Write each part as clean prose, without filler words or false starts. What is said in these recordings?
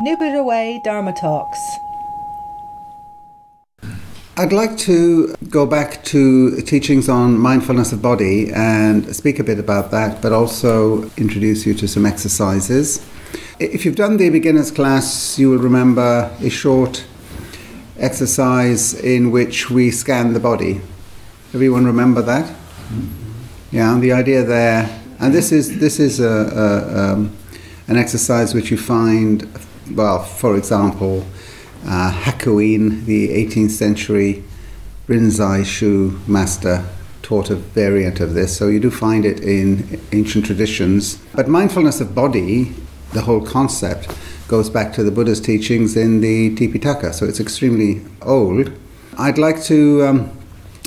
Nibbled Away Dharma Talks. I'd like to go back to teachings on mindfulness of body and speak a bit about that, but also introduce you to some exercises. If you've done the beginner's class, you will remember a short exercise in which we scan the body. Everyone remember that? Yeah, and the idea there, and this is an exercise which you find, well, for example, Hakuin, the 18th century Rinzai Shu master, taught a variant of this, so you do find it in ancient traditions. But mindfulness of body, the whole concept, goes back to the Buddha's teachings in the Tipitaka, so it's extremely old. I'd like to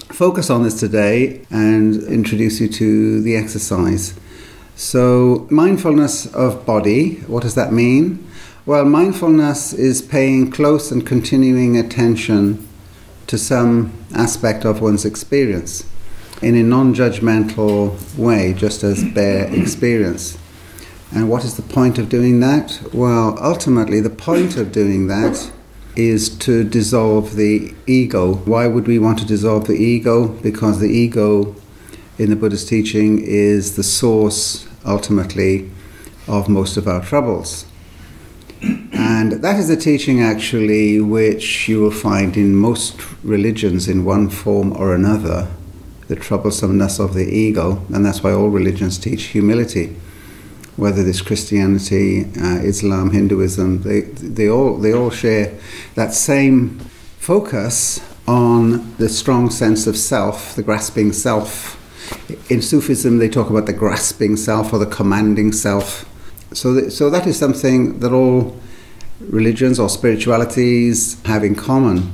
focus on this today and introduce you to the exercise. So, mindfulness of body, what does that mean? Well, mindfulness is paying close and continuing attention to some aspect of one's experience in a non-judgmental way, just as bare experience. And what is the point of doing that? Well, ultimately, the point of doing that is to dissolve the ego. Why would we want to dissolve the ego? Because the ego, in the Buddha's teaching, is the source, ultimately, of most of our troubles. And that is a teaching, actually, which you will find in most religions in one form or another, the troublesomeness of the ego, and that's why all religions teach humility. Whether it's Christianity, Islam, Hinduism, they all share that same focus on the strong sense of self, the grasping self. In Sufism, they talk about the grasping self or the commanding self. So that is something that all religions or spiritualities have in common.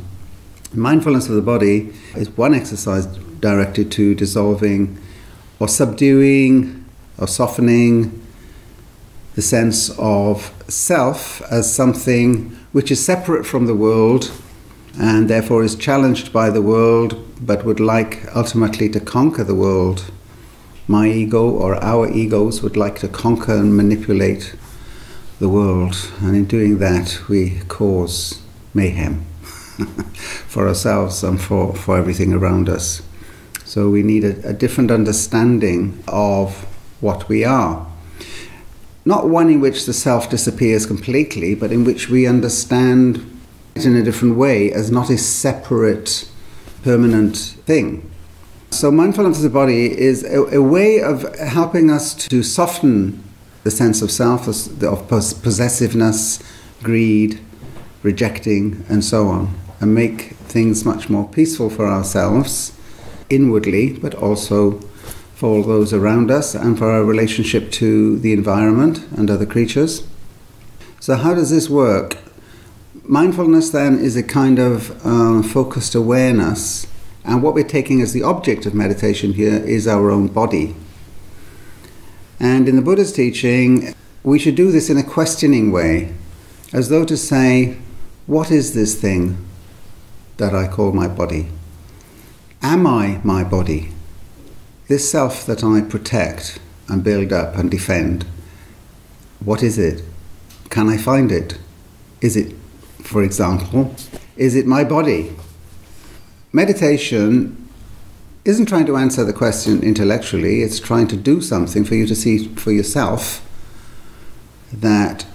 Mindfulness of the body is one exercise directed to dissolving or subduing or softening the sense of self as something which is separate from the world and therefore is challenged by the world but would like ultimately to conquer the world. My ego or our egos would like to conquer and manipulate the world, and in doing that we cause mayhem for ourselves and for everything around us. So we need a different understanding of what we are. Not one in which the self disappears completely, but in which we understand it in a different way as not a separate, permanent thing. So mindfulness of the body is a way of helping us to soften the sense of self, of possessiveness, greed, rejecting, and so on, and make things much more peaceful for ourselves, inwardly, but also for all those around us and for our relationship to the environment and other creatures. So how does this work? Mindfulness then is a kind of focused awareness, and what we're taking as the object of meditation here is our own body. And in the Buddha's teaching, we should do this in a questioning way, as though to say, what is this thing that I call my body? Am I my body? This self that I protect and build up and defend, what is it? Can I find it? Is it, for example, is it my body? Meditation isn't trying to answer the question intellectually, it's trying to do something for you to see for yourself that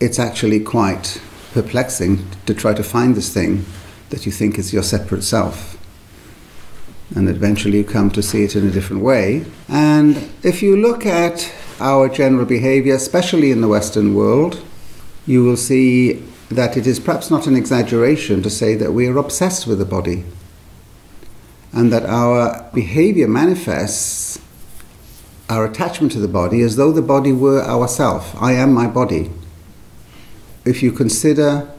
it's actually quite perplexing to try to find this thing that you think is your separate self. And eventually you come to see it in a different way. And if you look at our general behavior, especially in the Western world, you will see that it is perhaps not an exaggeration to say that we are obsessed with the body, and that our behavior manifests our attachment to the body as though the body were ourself. I am my body. If you consider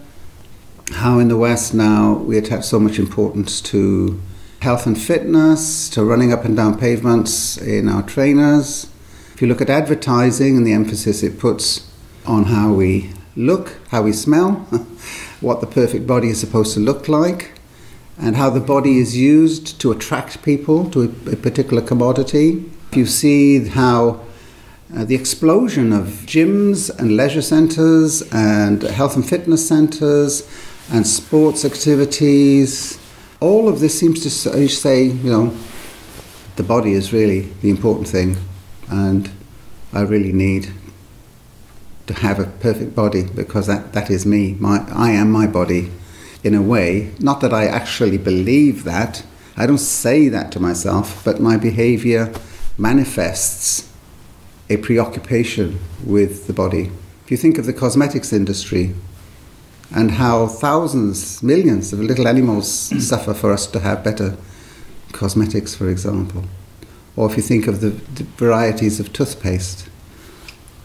how in the West now we attach so much importance to health and fitness, to running up and down pavements in our trainers, if you look at advertising and the emphasis it puts on how we look, how we smell, what the perfect body is supposed to look like, and how the body is used to attract people to a particular commodity. You see how the explosion of gyms and leisure centres and health and fitness centres and sports activities, all of this seems to say, the body is really the important thing, and I really need to have a perfect body because that is me. I am my body in a way. Not that I actually believe that. I don't say that to myself, but my behaviour manifests a preoccupation with the body. If you think of the cosmetics industry and how thousands, millions of little animals suffer for us to have better cosmetics, for example. Or if you think of the varieties of toothpaste,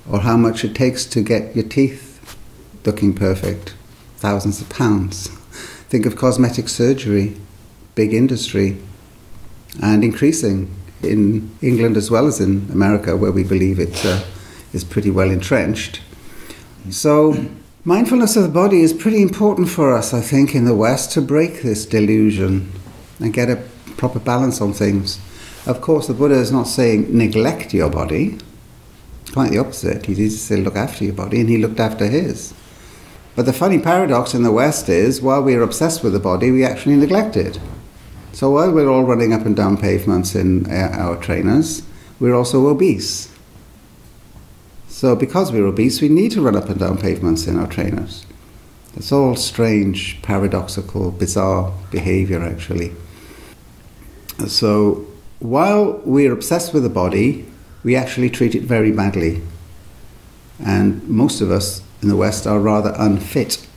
or how much it takes to get your teeth looking perfect, thousands of pounds. Think of cosmetic surgery, big industry, and increasing in England as well as in America, where we believe it is pretty well entrenched. So mindfulness of the body is pretty important for us, I think, in the West to break this delusion and get a proper balance on things. Of course, the Buddha is not saying neglect your body. Quite the opposite. He did say look after your body, and he looked after his. But the funny paradox in the West is, while we're obsessed with the body, we actually neglect it. So while we're all running up and down pavements in our trainers, we're also obese. So because we're obese, we need to run up and down pavements in our trainers. It's all strange, paradoxical, bizarre behavior, actually. So while we're obsessed with the body, we actually treat it very badly. And most of us in the West are rather unfit,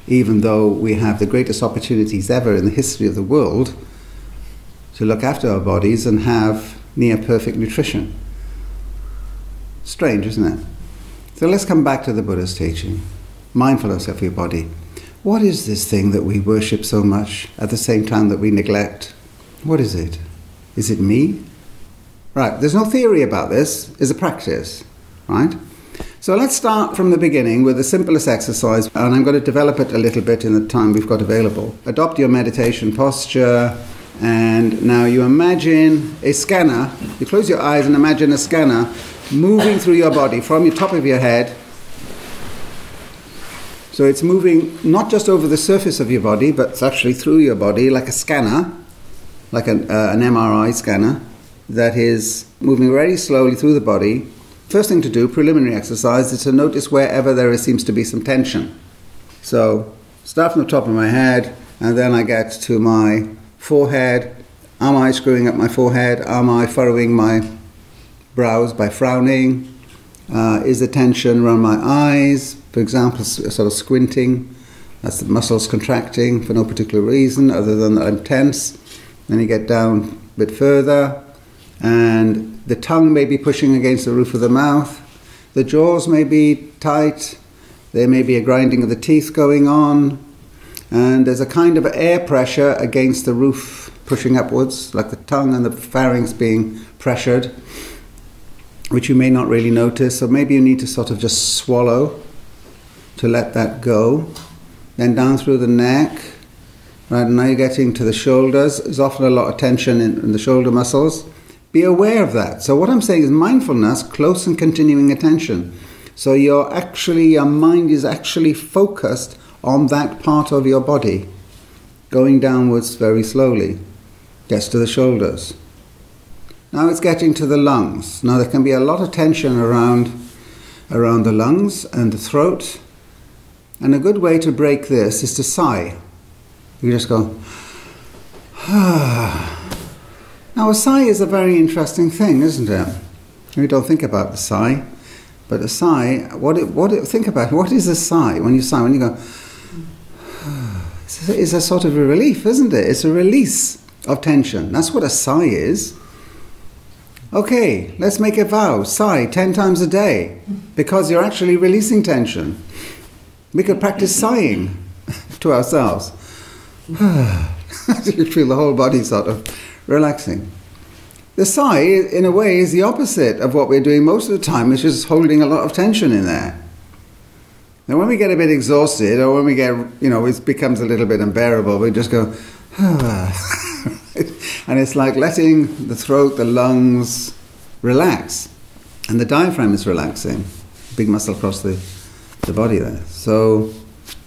even though we have the greatest opportunities ever in the history of the world to look after our bodies and have near perfect nutrition. Strange, isn't it? So let's come back to the Buddha's teaching. Mindfulness of your body. What is this thing that we worship so much at the same time that we neglect? What is it? Is it me? Right, there's no theory about this, it's a practice, right? So let's start from the beginning with the simplest exercise, and I'm going to develop it a little bit in the time we've got available. Adopt your meditation posture, and now you imagine a scanner. You close your eyes and imagine a scanner moving through your body from your top of your head. So it's moving not just over the surface of your body, but it's actually through your body like a scanner, like an MRI scanner, that is moving very slowly through the body. First thing to do, preliminary exercise, is to notice wherever there seems to be some tension. So start from the top of my head, and then I get to my forehead. Am I screwing up my forehead? Am I furrowing my brows by frowning? Is the tension around my eyes, for example, sort of squinting? That's the muscles contracting for no particular reason other than that I'm tense. Then you get down a bit further, and the tongue may be pushing against the roof of the mouth. The jaws may be tight. There may be a grinding of the teeth going on. And there's a kind of air pressure against the roof pushing upwards, like the tongue and the pharynx being pressured, which you may not really notice. So maybe you need to sort of just swallow to let that go. Then down through the neck. Right, now you're getting to the shoulders. There's often a lot of tension in the shoulder muscles. Be aware of that. So what I'm saying is mindfulness, close and continuing attention. So your mind is actually focused on that part of your body, going downwards very slowly. Gets to the shoulders. Now it's getting to the lungs. Now there can be a lot of tension around the lungs and the throat. And a good way to break this is to sigh. You just go, ah. Now a sigh is a very interesting thing, isn't it? We don't think about the sigh, but a sigh, think about it. What is a sigh? When you sigh, when you go, it's a sort of a relief, isn't it? It's a release of tension. That's what a sigh is. Okay, let's make a vow. Sigh 10 times a day, because you're actually releasing tension. We could practice sighing to ourselves. You feel the whole body sort of relaxing. The sigh, in a way, is the opposite of what we're doing most of the time, which is holding a lot of tension in there. And when we get a bit exhausted, or when we get, it becomes a little bit unbearable, we just go, and it's like letting the throat, the lungs relax. And the diaphragm is relaxing, big muscle across the body there. So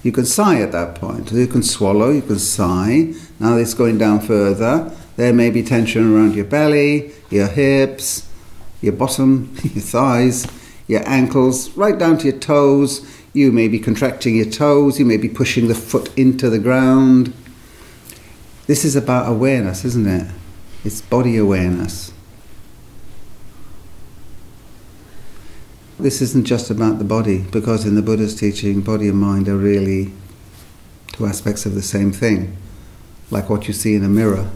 you can sigh at that point. You can swallow, you can sigh. Now it's going down further. There may be tension around your belly, your hips, your bottom, your thighs, your ankles, right down to your toes. You may be contracting your toes, you may be pushing the foot into the ground. This is about awareness, isn't it? It's body awareness. This isn't just about the body, because in the Buddha's teaching, body and mind are really two aspects of the same thing, like what you see in a mirror.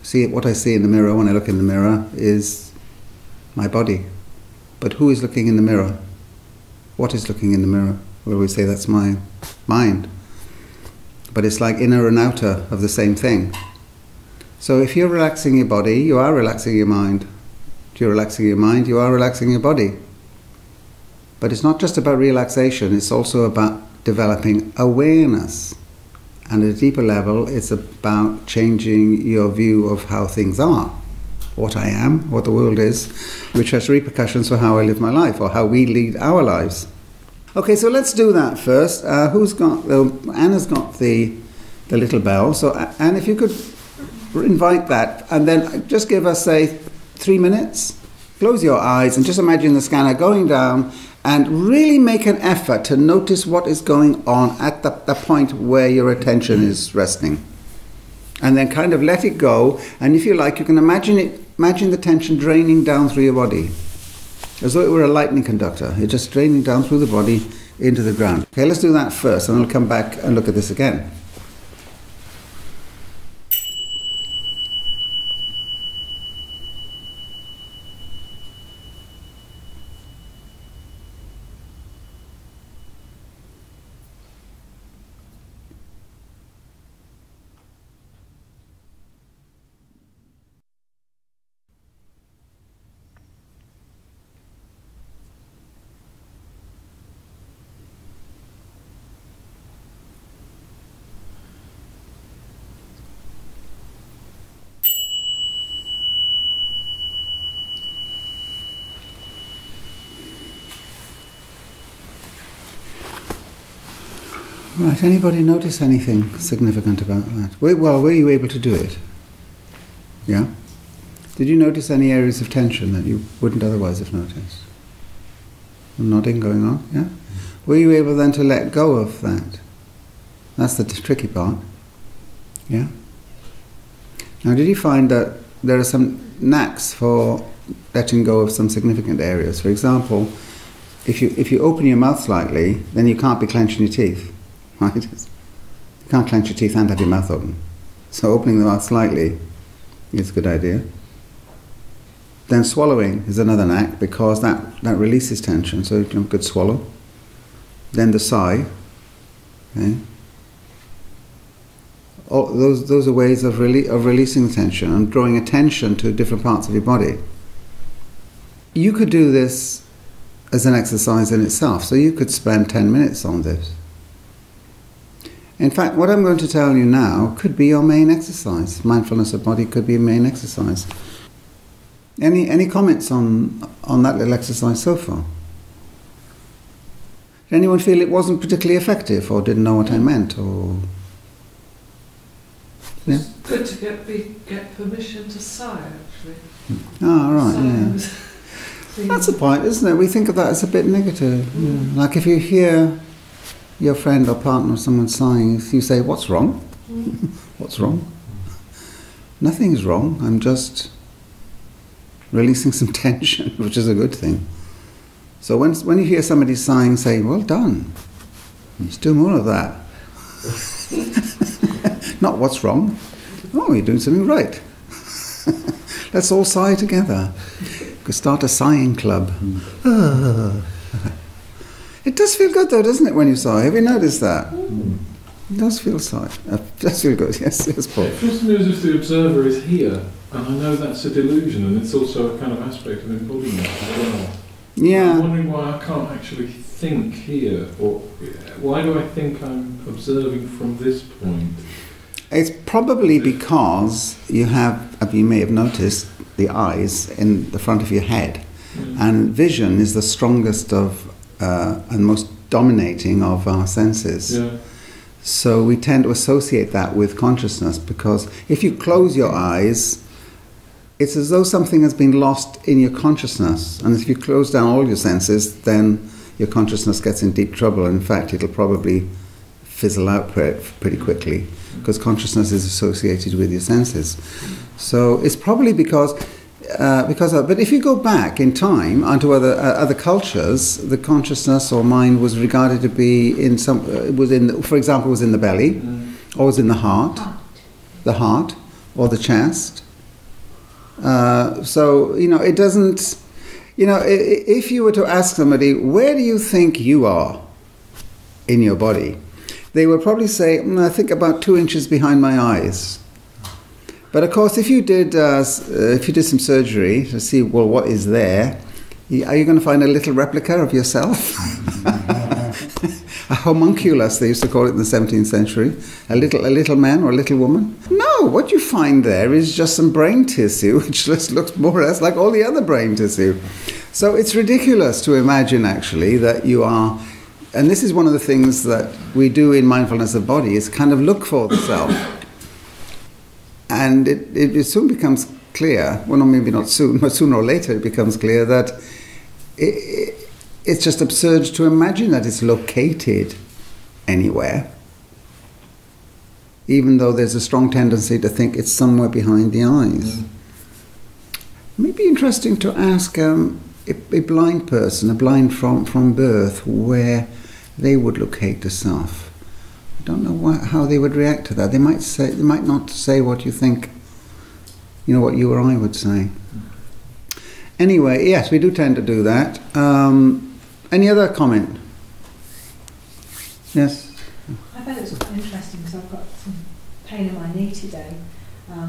See, what I see in the mirror when I look in the mirror is my body. But who is looking in the mirror? What is looking in the mirror? Well, we say that's my mind. But it's like inner and outer of the same thing. So if you're relaxing your body, you are relaxing your mind. If you're relaxing your mind, you are relaxing your body. But it's not just about relaxation, it's also about developing awareness. And at a deeper level, it's about changing your view of how things are, what I am, what the world is, which has repercussions for how I live my life, or how we lead our lives. Okay, so let's do that first. Who's got, Anna's got the little bell. So Anne, if you could invite that, and then just give us, say, 3 minutes. Close your eyes and just imagine the scanner going down, and really make an effort to notice what is going on at the point where your attention is resting. And then kind of let it go, and if you like, you can imagine the tension draining down through your body, as though it were a lightning conductor. It's just draining down through the body into the ground. Okay, let's do that first, and we'll come back and look at this again. Right, anybody notice anything significant about that? Were you able to do it? Yeah? Did you notice any areas of tension that you wouldn't otherwise have noticed? Nodding going on, yeah? Were you able then to let go of that? That's the tricky part. Yeah? Now, did you find that there are some knacks for letting go of some significant areas? For example, if you open your mouth slightly, then you can't be clenching your teeth. Right? You can't clench your teeth and have your mouth open. So opening the mouth slightly is a good idea. Then swallowing is another knack, because that releases tension, so you could swallow. Then the sigh. Okay? All, those are ways of releasing the tension and drawing attention to different parts of your body. You could do this as an exercise in itself, so you could spend 10 minutes on this. In fact, what I'm going to tell you now could be your main exercise. Mindfulness of body could be a main exercise. Any comments on that little exercise so far? Did anyone feel it wasn't particularly effective, or didn't know what I meant, or? Yeah? It's good to get permission to sigh, actually. Ah, right, yeah. That's the point, isn't it? We think of that as a bit negative. Yeah. Like if you hear your friend or partner or someone sighing, if you say, "What's wrong?" What's wrong? Nothing's wrong. I'm just releasing some tension, which is a good thing. So when you hear somebody sighing, say, "Well done. Let's do more of that." Not what's wrong. Oh, you're doing something right. Let's all sigh together. We could start a sighing club. It does feel good though, doesn't it, when you sigh? Have you noticed that? It does feel it does feel good, yes, Paul. It feels to me as if the observer is here, and I know that's a delusion, and it's also a kind of aspect of embodiment as well. Yeah. I'm wondering why I can't actually think here, or why do I think I'm observing from this point? It's probably because you may have noticed, the eyes in the front of your head. And vision is the strongest of and most dominating of our senses. Yeah. So we tend to associate that with consciousness, because if you close your eyes, it's as though something has been lost in your consciousness. And if you close down all your senses, then your consciousness gets in deep trouble. In fact, it'll probably fizzle out pretty quickly, because consciousness is associated with your senses. So it's probably because but if you go back in time onto other cultures, the consciousness or mind was regarded to be in some, for example, was in the belly, or was in the heart, or the chest. So it doesn't. If you were to ask somebody, where do you think you are in your body, they would probably say, I think about 2 inches behind my eyes. But of course, if you did some surgery to see, well, what is there, are you going to find a little replica of yourself? A homunculus, they used to call it in the 17th century. A little man or a little woman? No, what you find there is just some brain tissue, which just looks more or less like all the other brain tissue. So it's ridiculous to imagine, actually, that you are. And this is one of the things that we do in mindfulness of body, is kind of look for the self. And it soon becomes clear, well, no, maybe not soon, but sooner or later it becomes clear that it's just absurd to imagine that it's located anywhere, even though there's a strong tendency to think it's somewhere behind the eyes. It may be interesting to ask a blind person, a blind from birth, where they would locate the self. I don't know how they would react to that. They might not say what you think, what you or I would say. Anyway, yes, we do tend to do that. Any other comment? Yes? I found it was interesting because I've got some pain in my knee today,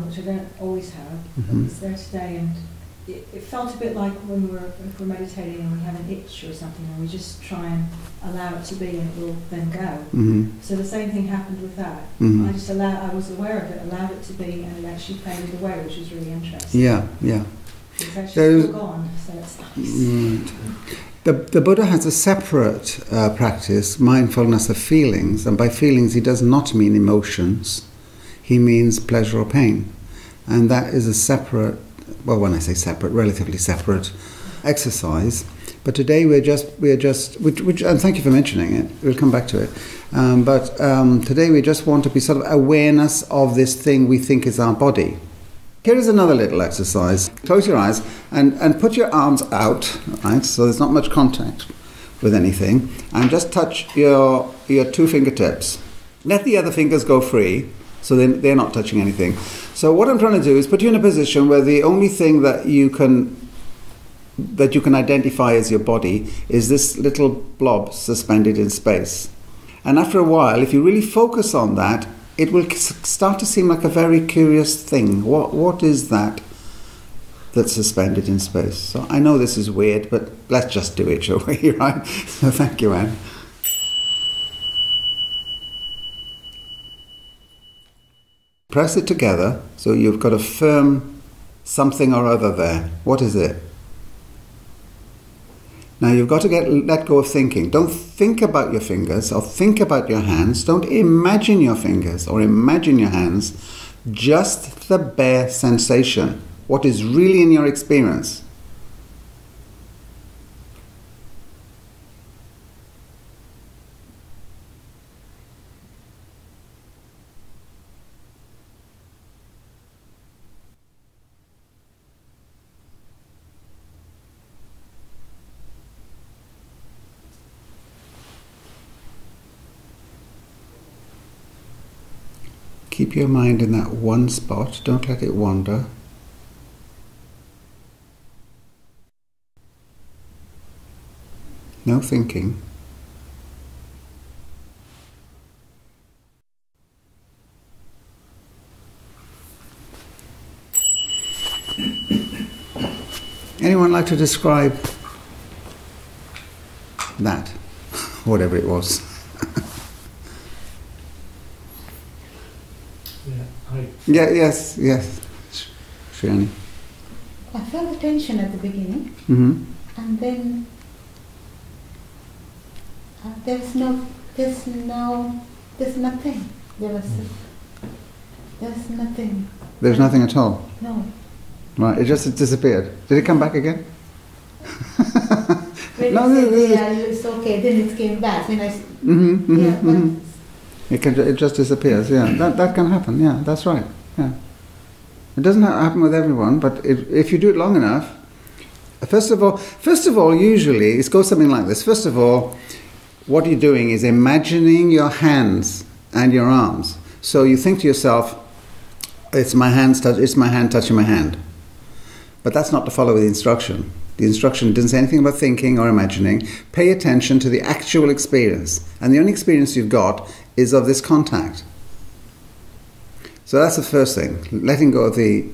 which I don't always have. But it's there today, and it felt a bit like when if we're meditating and we have an itch or something, and we just try and allow it to be, and it will then go. So the same thing happened with that. I was aware of it, allowed it to be, and it actually faded away, which was really interesting. Yeah. It's actually still gone, so it's nice. The Buddha has a separate practice, mindfulness of feelings, and by feelings he does not mean emotions. He means pleasure or pain, and that is a separate. Well, when I say separate, relatively separate exercise. But today we're just, which, and thank you for mentioning it. We'll come back to it. But today we just want to be sort of awareness of this thing we think is our body. Here is another little exercise. Close your eyes and put your arms out, right? So there's not much contact with anything, and just touch your 2 fingertips. Let the other fingers go free, so they're not touching anything. So what I'm trying to do is put you in a position where the only thing that you can identify as your body is this little blob suspended in space. And after a while, if you really focus on that, it will start to seem like a very curious thing. What is that that's suspended in space? So I know this is weird, but let's just do it, shall we? Right? So thank you, Anne. Press it together, so you've got a firm something or other there. What is it? Now you've got to let go of thinking. Don't think about your fingers or think about your hands. Don't imagine your fingers or imagine your hands. Just the bare sensation. What is really in your experience. Keep your mind in that one spot, don't let it wander. No thinking. Anyone like to describe that, whatever it was? Yeah, Yeah, yes. Shriyani. I felt the tension at the beginning, Mm-hmm. and then there's nothing. There's nothing. There's nothing at all. No. Right, it just disappeared. Did it come back again? When No, you no, said, no. yeah, it's okay, then it came back. When I, Mm-hmm, yeah, It just disappears. Yeah, that can happen. Yeah, that's right. Yeah, it doesn't happen with everyone, but if you do it long enough. First of all, usually it goes something like this. First of all, what you're doing is imagining your hands and your arms. So you think to yourself, it's my hand touching my hand. But that's not to follow the instruction. The instruction doesn't say anything about thinking or imagining. Pay attention to the actual experience. And the only experience you've got is of this contact. So that's the first thing, letting go of the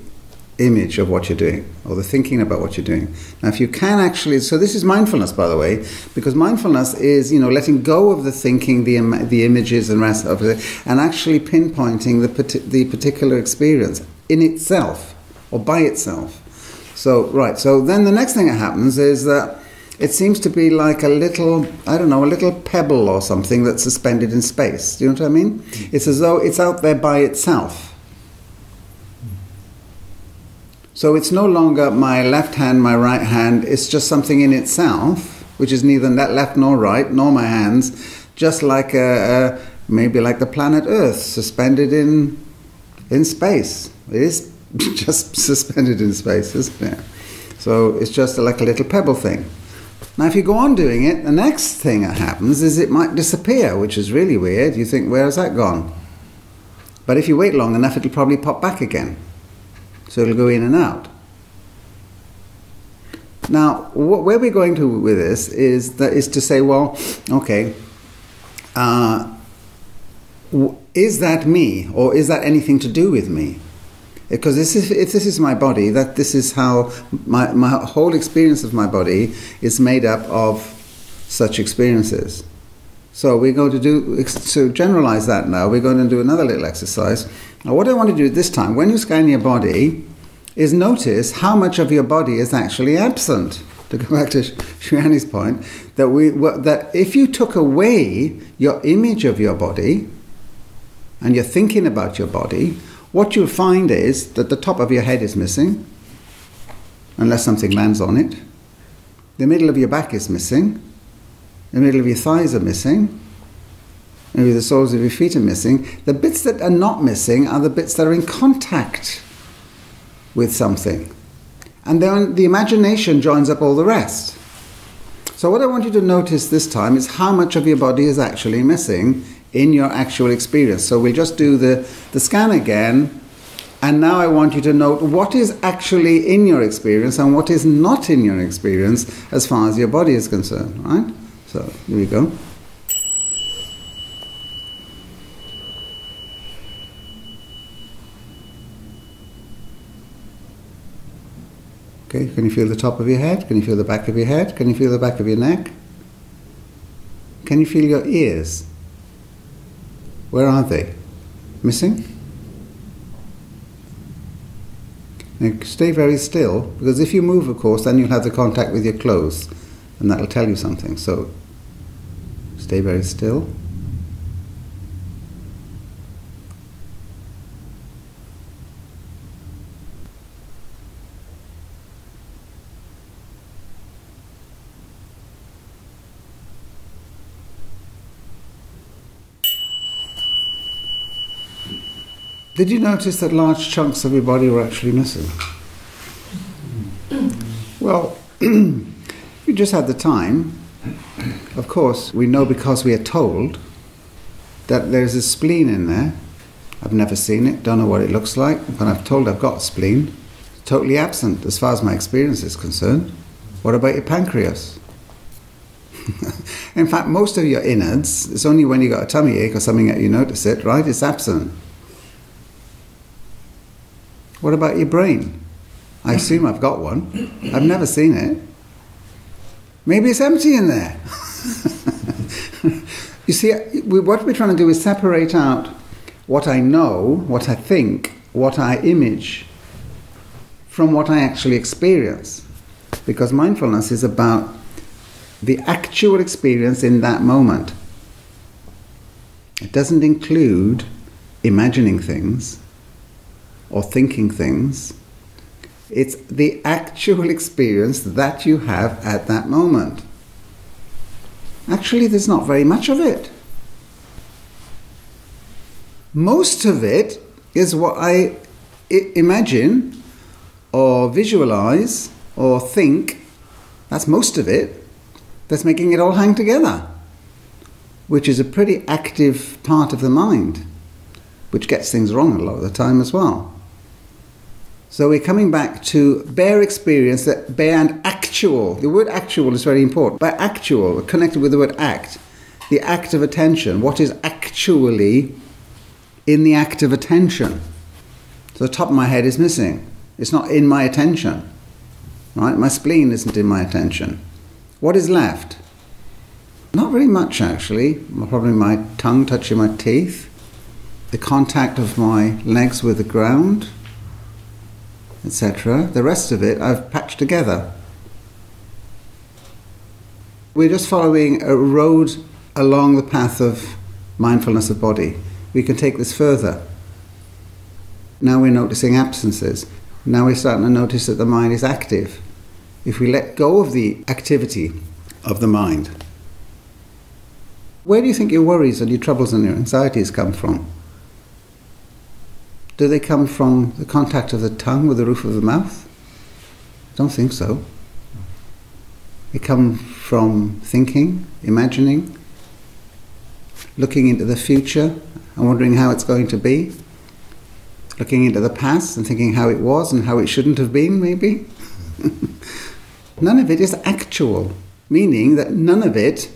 image of what you're doing, or the thinking about what you're doing. Now if you can actually, so this is mindfulness, by the way, because mindfulness is, letting go of the thinking, the images and rest of it, and actually pinpointing the particular experience in itself, or by itself. So then the next thing that happens is that it seems to be like a little pebble or something that's suspended in space. Do you know what I mean? It's as though it's out there by itself. So it's no longer my left hand, my right hand, it's just something in itself, which is neither left nor right, nor my hands, just like maybe like the planet Earth, suspended in space. It is just suspended in space, isn't it? So it's just like a little pebble thing. Now if you go on doing it, the next thing that happens is it might disappear, which is really weird. You think, where has that gone? But if you wait long enough, it'll probably pop back again. So it'll go in and out. Now, where we're going to with this is to say, well, okay, is that me, or is that anything to do with me? Because if this is my body, that this is how my whole experience of my body is made up of such experiences. So we're going to generalize that now, we're going to do another little exercise. Now what I want to do this time, when you scan your body, is notice how much of your body is actually absent. To go back to Shriyani's point, that if you took away your image of your body, and you're thinking about your body, what you'll find is that the top of your head is missing, unless something lands on it. The middle of your back is missing. The middle of your thighs are missing. Maybe the soles of your feet are missing. The bits that are not missing are the bits that are in contact with something. And then the imagination joins up all the rest. So what I want you to notice this time is how much of your body is actually missing in your actual experience. So we'll just do the scan again, and now I want you to note what is actually in your experience and what is not in your experience as far as your body is concerned, right? So here we go. Okay, can you feel the top of your head? Can you feel the back of your head? Can you feel the back of your neck? Can you feel your ears? Where are they? Missing? Now stay very still, because if you move, of course, then you'll have the contact with your clothes, and that'll tell you something. So stay very still. Did you notice that large chunks of your body were actually missing? Well, if you just had the time, of course, we know because we are told that there's a spleen in there. I've never seen it, don't know what it looks like, but I'm told I've got a spleen. It's totally absent as far as my experience is concerned. What about your pancreas? In fact, most of your innards, it's only when you got a tummy ache or something that you notice it, right? It's absent. What about your brain? I assume I've got one. I've never seen it. Maybe it's empty in there. You see, what we're trying to do is separate out what I know, what I think, what I image from what I actually experience. Because mindfulness is about the actual experience in that moment. It doesn't include imagining things or thinking things. It's the actual experience that you have at that moment. Actually, there's not very much of it. Most of it is what I imagine or visualize or think. That's most of it. That's making it all hang together, which is a pretty active part of the mind, which gets things wrong a lot of the time as well. So we're coming back to bare experience, that bare and actual. The word actual is very important. By actual, connected with the word act, the act of attention, what is actually in the act of attention. So the top of my head is missing. It's not in my attention. Right? My spleen isn't in my attention. What is left? Not very much, actually. Probably my tongue touching my teeth, the contact of my legs with the ground, etc. The rest of it I've patched together. We're just following a road along the path of mindfulness of body. We can take this further. Now we're noticing absences. Now we're starting to notice that the mind is active. If we let go of the activity of the mind, where do you think your worries and your troubles and your anxieties come from? Do they come from the contact of the tongue with the roof of the mouth? I don't think so. They come from thinking, imagining, looking into the future and wondering how it's going to be, looking into the past and thinking how it was and how it shouldn't have been, maybe. None of it is actual, meaning that none of it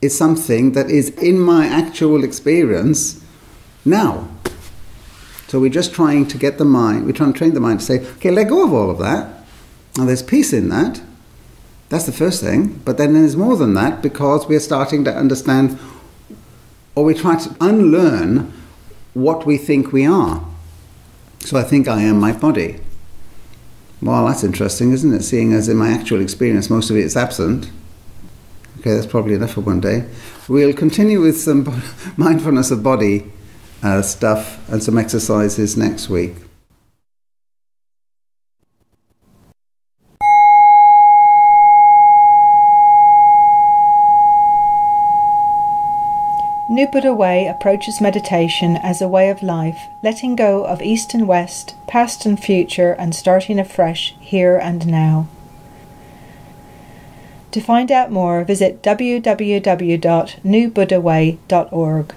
is something that is in my actual experience now. So we're just trying to get the mind, we're trying to train the mind to say, okay, let go of all of that. Now there's peace in that. That's the first thing. But then there's more than that, because we're starting to understand, or we try to unlearn what we think we are. So I think I am my body. Well, that's interesting, isn't it? Seeing as in my actual experience, most of it is absent. Okay, that's probably enough for one day. We'll continue with some mindfulness of body stuff and some exercises next week. New Buddha Way approaches meditation as a way of life, letting go of East and West, past and future, and starting afresh here and now. To find out more, visit www.newbuddhaway.org.